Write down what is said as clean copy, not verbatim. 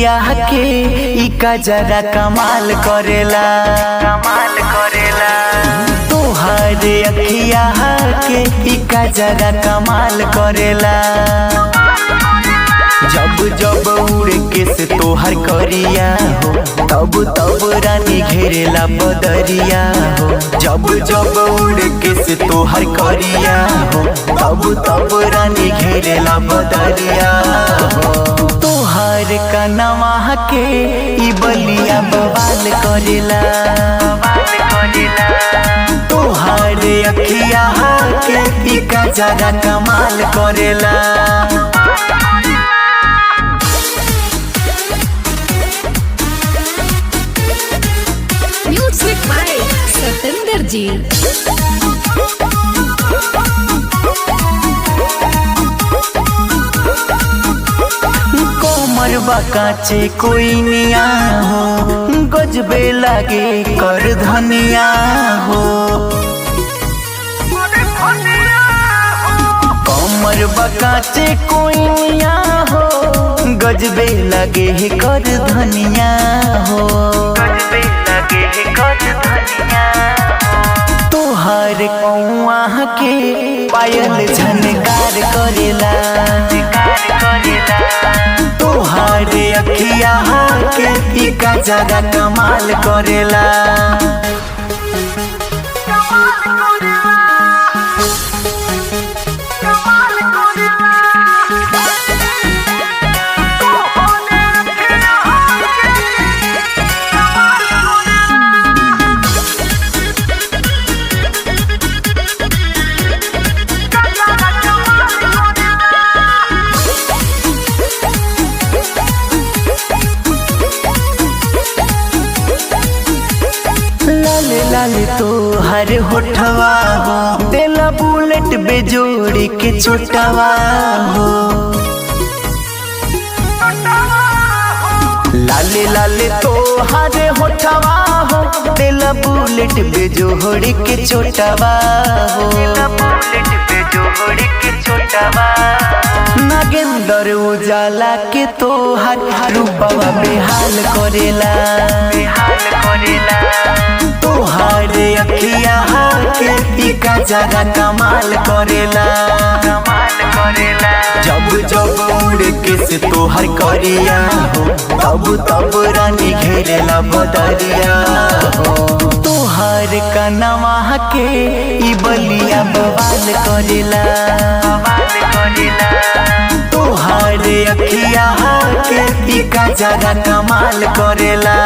अखिया के इका जरा कमाल करेला तोहार अखिया के इका जरा कमाल करेला। जब जब उड़ के से तोहर करिया हो तब तब रानी घेरेला बदरिया हो। जब जब उड़ के से तोहर करिया हो तब तब रानी घेरेला बदरिया हो। तोहर कनवा के ई बलिया बवाल करेला तोहर अखिया के इका जरा कमाल करेला। म्यूजिक बाय सतेंद्र जी। कोमर बाकाचे कोई निया हो गजबे लागे कर धनिया हो। कोमर बाकाचे कोई निया हो गजबे लगे कर धनिया हो। तोहर कौआ के पायल झनकार करेला तोहर अखिया के इका जरा कमाल करेला। लाल तोहर होठवा हो देला बुलेट बेजोड़ी के छोटवा हो। लाले लाले तोहर होठवा हो देला बुलेट बेजोड़ी के छोटवा हो। नागेंदर उजाला के तोहर रूपवा बेहाल करेला तोहर अखिया के इका जरा कमाल करेला। जब जब उड़ के से तोहर करिया हो तब तब रानी घेरेला बदरिया हो। तोहर कनवा के ई बलिया बवाल करेला तोहर अखिया के इका जरा कमाल करेला।